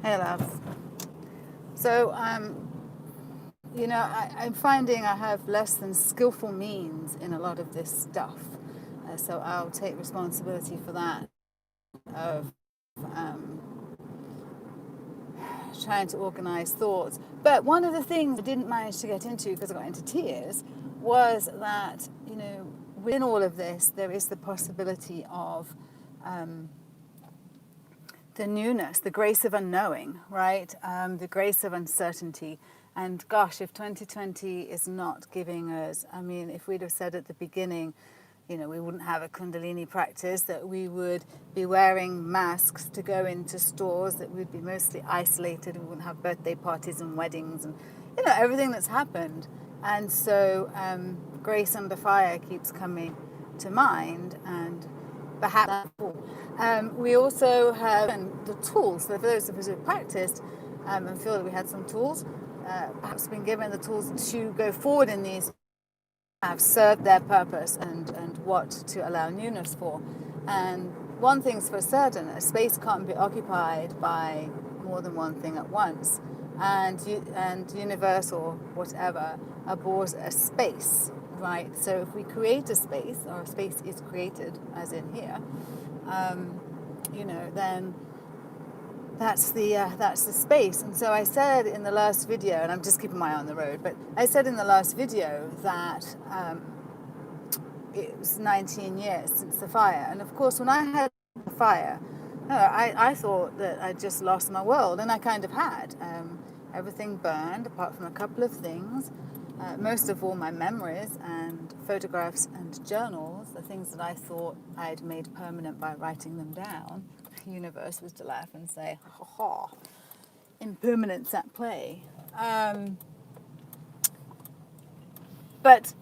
Hey, love. So, I'm finding I have less than skillful means in a lot of this stuff. So I'll take responsibility for that, of trying to organize thoughts. But one of the things I didn't manage to get into because I got into tears was that, within all of this, there is the possibility of the newness, the grace of unknowing, right? The grace of uncertainty. And gosh, if 2020 is not giving us, I mean, if we'd have said at the beginning, we wouldn't have a Kundalini practice, that we would be wearing masks to go into stores, that we'd be mostly isolated, we wouldn't have birthday parties and weddings and, everything that's happened. And so grace under fire keeps coming to mind, and perhaps we also have the tools. So for those of us who have practiced and feel that we had some tools, perhaps been given the tools to go forward in these, have served their purpose, and what to allow newness for. And one thing's for certain, a space can't be occupied by more than one thing at once. And universe or whatever abhors a space, right? So if we create a space, or a space is created, as in here, then that's the space. And so I said in the last video, and I'm just keeping my eye on the road, but I said in the last video that it was 19 years since the fire. And of course, when I had the fire, I thought that I'd just lost my world, and I kind of had. Everything burned apart from a couple of things. Most of all, my memories and photographs and journals, the things that I thought I'd made permanent by writing them down. The universe was to laugh and say, ha ha, impermanence at play. But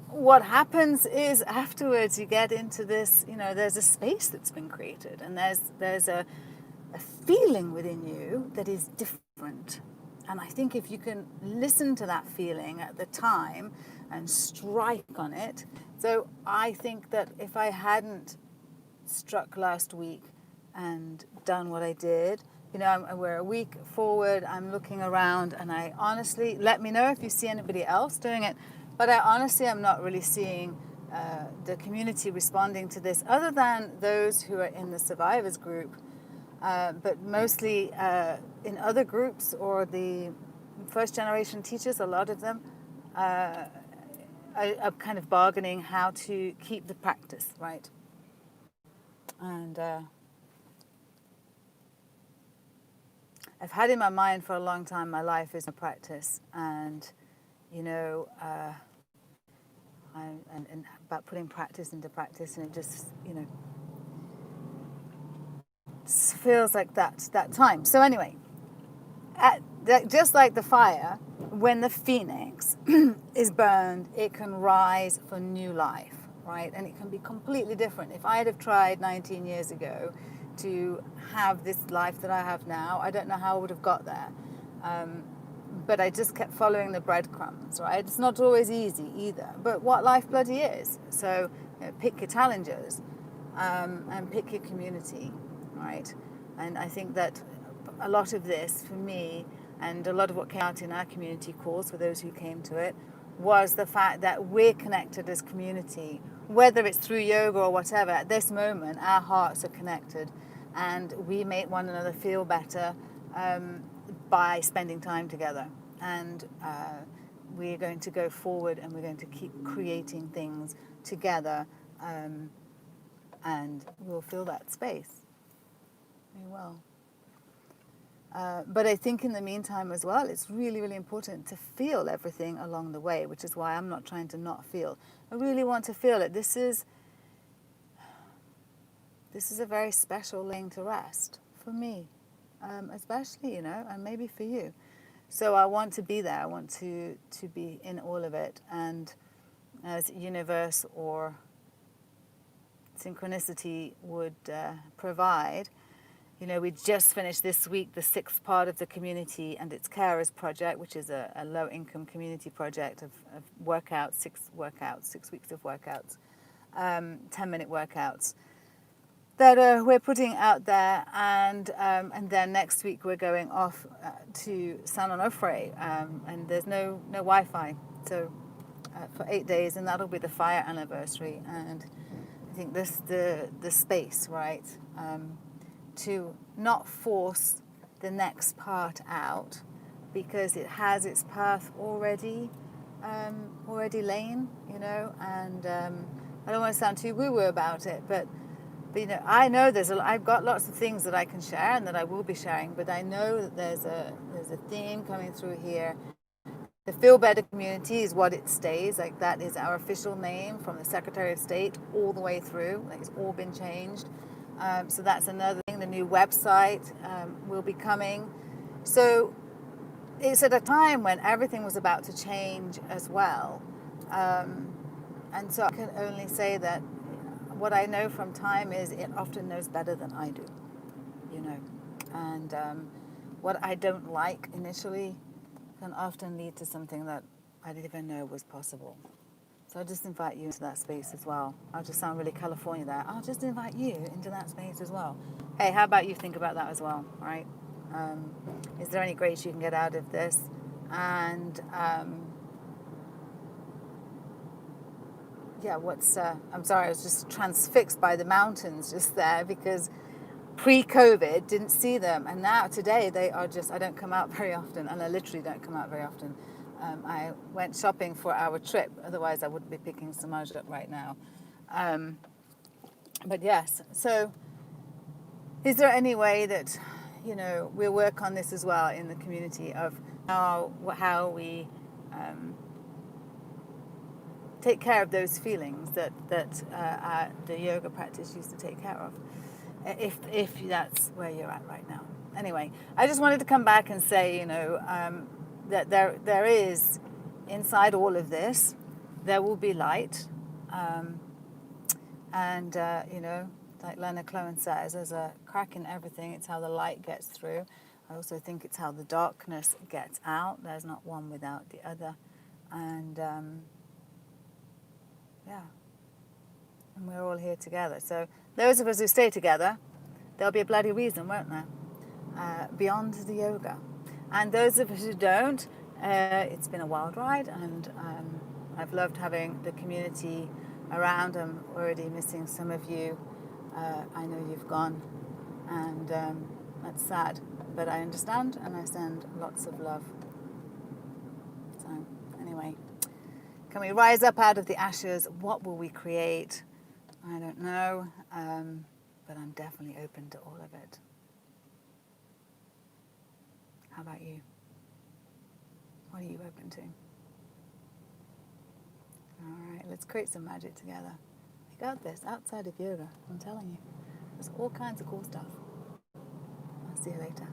what happens is afterwards you get into this, there's a space that's been created, and there's a feeling within you that is different. And I think if you can listen to that feeling at the time and strike on it. So I think that if I hadn't struck last week and done what I did, we're a week forward, I'm looking around, and I honestly, let me know if you see anybody else doing it, but I honestly am not really seeing the community responding to this, other than those who are in the survivors group. But mostly in other groups, or the first generation teachers, a lot of them are kind of bargaining how to keep the practice, right? And I've had in my mind for a long time, my life is a practice, and and about putting practice into practice, and it just feels like that time. So anyway, just like the fire, when the phoenix is burned, it can rise for new life, right? And it can be completely different. If I had have tried 19 years ago to have this life that I have now, I don't know how I would have got there. But I just kept following the breadcrumbs, right? It's not always easy either, but what life bloody is. So pick your challenges, and pick your community, right? And I think that a lot of this, for me, and a lot of what came out in our community calls for those who came to it, was the fact that we're connected as community, whether it's through yoga or whatever. At this moment, our hearts are connected, and we make one another feel better by spending time together. And we're going to go forward, and we're going to keep creating things together, and we'll fill that space. We will. But I think in the meantime as well, it's really, really important to feel everything along the way, which is why I'm not trying to not feel. I really want to feel it. This is a very special laying to rest for me, especially, and maybe for you. So I want to be there. I want to be in all of it. And as universe or synchronicity would provide, we just finished this week the 6th part of the community and its carers project, which is a low-income community project of workouts, 6 weeks of workouts, 10-minute workouts. that we're putting out there, and then next week we're going off to San Onofre, and there's no Wi-Fi, so for 8 days, and that'll be the fire anniversary. And I think this the space, right, to not force the next part out, because it has its path already lain, you know. And I don't want to sound too woo-woo about it, but you know, I know I've got lots of things that I can share and that I will be sharing, but I know that there's a theme coming through here. The Feel Better community is what it stays. Like, that is our official name from the Secretary of State all the way through. Like, it's all been changed. So that's another thing. The new website will be coming. So it's at a time when everything was about to change as well. And so I can only say that what I know from time is it often knows better than I do, you know. And what I don't like initially can often lead to something that I didn't even know was possible. So I'll just invite you into that space as well. I'll just sound really California there. I'll just invite you into that space as well. Hey, how about you think about that as well, right? Is there any grace you can get out of this? And yeah, I'm sorry, I was just transfixed by the mountains just there, because pre-COVID didn't see them, and now today they are just, I don't come out very often, and I literally don't come out very often. I went shopping for our trip, otherwise I wouldn't be picking Samaj up right now. But yes, so is there any way that, you know, we'll work on this as well in the community of how we take care of those feelings that the yoga practice used to take care of, if that's where you're at right now. Anyway, I just wanted to come back and say, you know, that there is, inside all of this, there will be light, and you know, like Leonard Cohen says, there's a crack in everything. It's how the light gets through. I also think it's how the darkness gets out. There's not one without the other. And yeah, and we're all here together. So those of us who stay together, there'll be a bloody reason, won't there? Beyond the yoga. And those of us who don't, it's been a wild ride, and I've loved having the community around. I'm already missing some of you. I know you've gone, and that's sad, but I understand, and I send lots of love. So anyway, can we rise up out of the ashes? What will we create? I don't know, but I'm definitely open to all of it. How about you? What are you open to? All right, let's create some magic together. We got this outside of yoga, I'm telling you. There's all kinds of cool stuff. I'll see you later.